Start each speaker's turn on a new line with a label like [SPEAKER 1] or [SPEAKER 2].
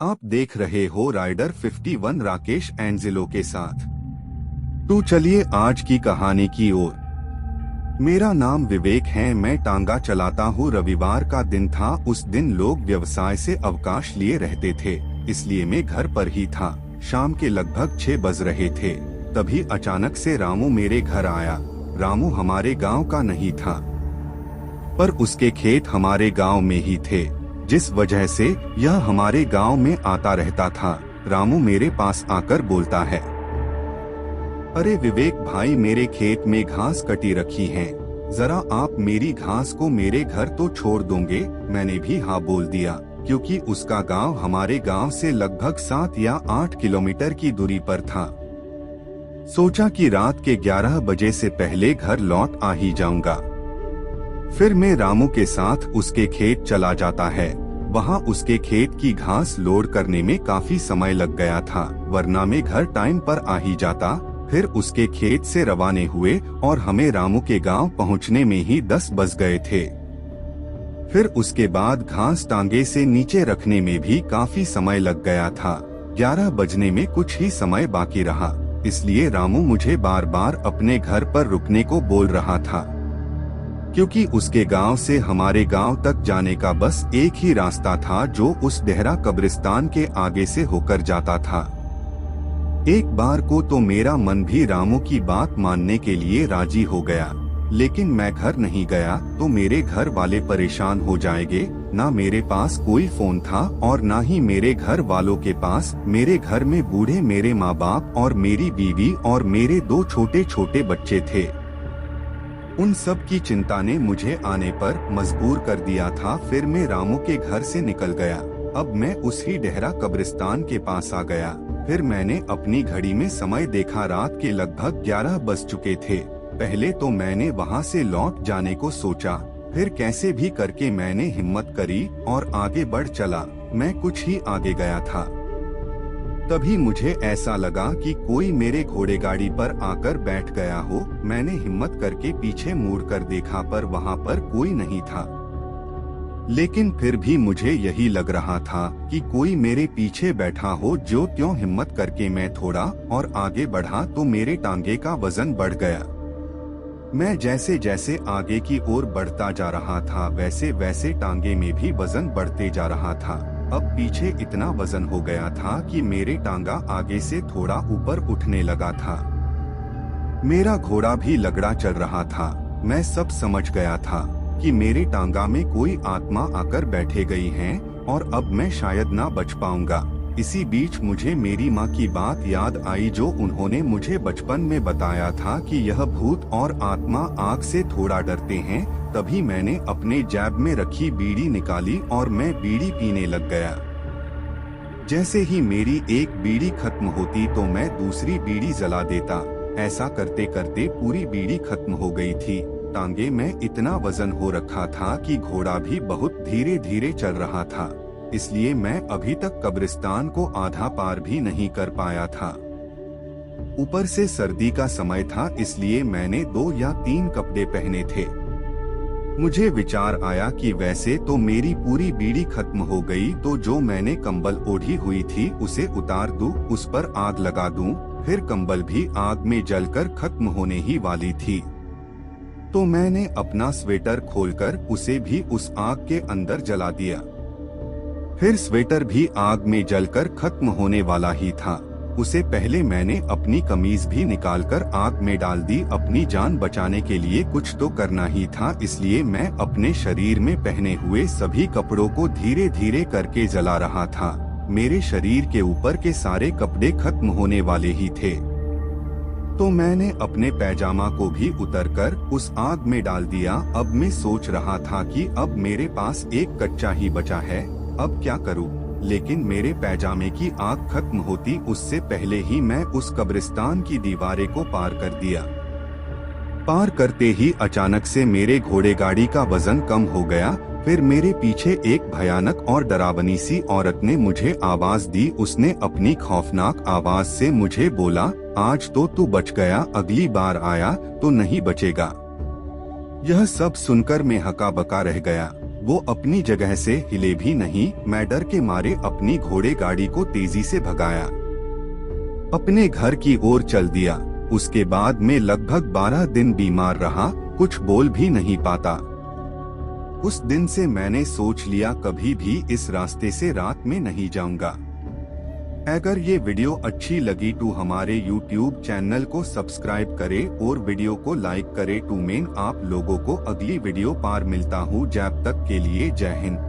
[SPEAKER 1] आप देख रहे हो राइडर 51 राकेश एंजेलो के साथ। तो चलिए आज की कहानी की ओर। मेरा नाम विवेक है, मैं टांगा चलाता हूँ। रविवार का दिन था। उस दिन लोग व्यवसाय से अवकाश लिए रहते थे, इसलिए मैं घर पर ही था। शाम के लगभग 6 बज रहे थे। तभी अचानक से रामू मेरे घर आया। रामू हमारे गांव का नहीं था, पर उसके खेत हमारे गांव में ही थे, जिस वजह से यह हमारे गांव में आता रहता था। रामू मेरे पास आकर बोलता है, अरे विवेक भाई, मेरे खेत में घास कटी रखी है, जरा आप मेरी घास को मेरे घर तो छोड़ दोगे? मैंने भी हाँ बोल दिया, क्योंकि उसका गांव हमारे गांव से लगभग 7 या 8 किलोमीटर की दूरी पर था। सोचा कि रात के 11 बजे से पहले घर लौट आ ही जाऊंगा। फिर मैं रामू के साथ उसके खेत चला जाता है। वहाँ उसके खेत की घास लोड करने में काफी समय लग गया था, वरना मैं घर टाइम पर आ ही जाता। फिर उसके खेत से रवाने हुए और हमें रामू के गांव पहुंचने में ही 10 बज गए थे। फिर उसके बाद घास टांगे से नीचे रखने में भी काफी समय लग गया था। 11 बजने में कुछ ही समय बाकी रहा, इसलिए रामू मुझे बार बार अपने घर पर रुकने को बोल रहा था, क्योंकि उसके गांव से हमारे गांव तक जाने का बस एक ही रास्ता था, जो उस देहरा कब्रिस्तान के आगे से होकर जाता था। एक बार को तो मेरा मन भी रामू की बात मानने के लिए राजी हो गया, लेकिन मैं घर नहीं गया तो मेरे घर वाले परेशान हो जाएंगे। ना मेरे पास कोई फोन था और ना ही मेरे घर वालों के पास। मेरे घर में बूढ़े मेरे माँ बाप और मेरी बीवी और मेरे 2 छोटे छोटे बच्चे थे। उन सब की चिंता ने मुझे आने पर मजबूर कर दिया था। फिर मैं रामू के घर से निकल गया। अब मैं उसी डेहरा कब्रिस्तान के पास आ गया। फिर मैंने अपनी घड़ी में समय देखा, रात के लगभग 11 बज चुके थे। पहले तो मैंने वहां से लौट जाने को सोचा, फिर कैसे भी करके मैंने हिम्मत करी और आगे बढ़ चला। मैं कुछ ही आगे गया था, तभी मुझे ऐसा लगा कि कोई मेरे घोड़े गाड़ी पर आकर बैठ गया हो। मैंने हिम्मत करके पीछे मुड़कर देखा, पर वहां पर कोई नहीं था। लेकिन फिर भी मुझे यही लग रहा था कि कोई मेरे पीछे बैठा हो। जो त्यों हिम्मत करके मैं थोड़ा और आगे बढ़ा तो मेरे टांगे का वजन बढ़ गया। मैं जैसे जैसे आगे की ओर बढ़ता जा रहा था, वैसे वैसे टांगे में भी वजन बढ़ते जा रहा था। अब पीछे इतना वजन हो गया था कि मेरे टांगा आगे से थोड़ा ऊपर उठने लगा था। मेरा घोड़ा भी लगड़ा चल रहा था। मैं सब समझ गया था कि मेरे टांगा में कोई आत्मा आकर बैठे गई है और अब मैं शायद ना बच पाऊंगा। इसी बीच मुझे मेरी माँ की बात याद आई, जो उन्होंने मुझे बचपन में बताया था कि यह भूत और आत्मा आग से थोड़ा डरते हैं। तभी मैंने अपने जेब में रखी बीड़ी निकाली और मैं बीड़ी पीने लग गया। जैसे ही मेरी एक बीड़ी खत्म होती तो मैं दूसरी बीड़ी जला देता। ऐसा करते करते पूरी बीड़ी खत्म हो गई थी। टांगे में इतना वजन हो रखा था कि घोड़ा भी बहुत धीरे धीरे चल रहा था, इसलिए मैं अभी तक कब्रिस्तान को आधा पार भी नहीं कर पाया था। ऊपर से सर्दी का समय था, इसलिए मैंने 2 या 3 कपड़े पहने थे। मुझे विचार आया कि वैसे तो मेरी पूरी बीड़ी खत्म हो गई, तो जो मैंने कंबल ओढ़ी हुई थी उसे उतार दूं, उस पर आग लगा दूं। फिर कंबल भी आग में जलकर खत्म होने ही वाली थी, तो मैंने अपना स्वेटर खोलकर उसे भी उस आग के अंदर जला दिया। फिर स्वेटर भी आग में जलकर खत्म होने वाला ही था। उसे पहले मैंने अपनी कमीज भी निकालकर आग में डाल दी। अपनी जान बचाने के लिए कुछ तो करना ही था, इसलिए मैं अपने शरीर में पहने हुए सभी कपड़ों को धीरे धीरे करके जला रहा था। मेरे शरीर के ऊपर के सारे कपड़े खत्म होने वाले ही थे, तो मैंने अपने पैजामा को भी उतारकर उस आग में डाल दिया। अब मैं सोच रहा था कि अब मेरे पास एक कच्चा ही बचा है, अब क्या करूं? लेकिन मेरे पैजामे की आग खत्म होती उससे पहले ही मैं उस कब्रिस्तान की दीवारें को पार कर दिया। पार करते ही अचानक से मेरे घोड़े गाड़ी का वजन कम हो गया। फिर मेरे पीछे एक भयानक और डरावनी सी औरत ने मुझे आवाज दी। उसने अपनी खौफनाक आवाज से मुझे बोला, आज तो तू बच गया, अगली बार आया तो नहीं बचेगा। यह सब सुनकर मैं हका बका रह गया। वो अपनी जगह से हिले भी नहीं। मैं डर के मारे अपनी घोड़े गाड़ी को तेजी से भगाया, अपने घर की ओर चल दिया। उसके बाद मैं लगभग 12 दिन बीमार रहा, कुछ बोल भी नहीं पाता। उस दिन से मैंने सोच लिया कभी भी इस रास्ते से रात में नहीं जाऊंगा। अगर ये वीडियो अच्छी लगी तो हमारे YouTube चैनल को सब्सक्राइब करें और वीडियो को लाइक करें। टू मैं आप लोगों को अगली वीडियो पर मिलता हूँ। जब तक के लिए जय हिंद।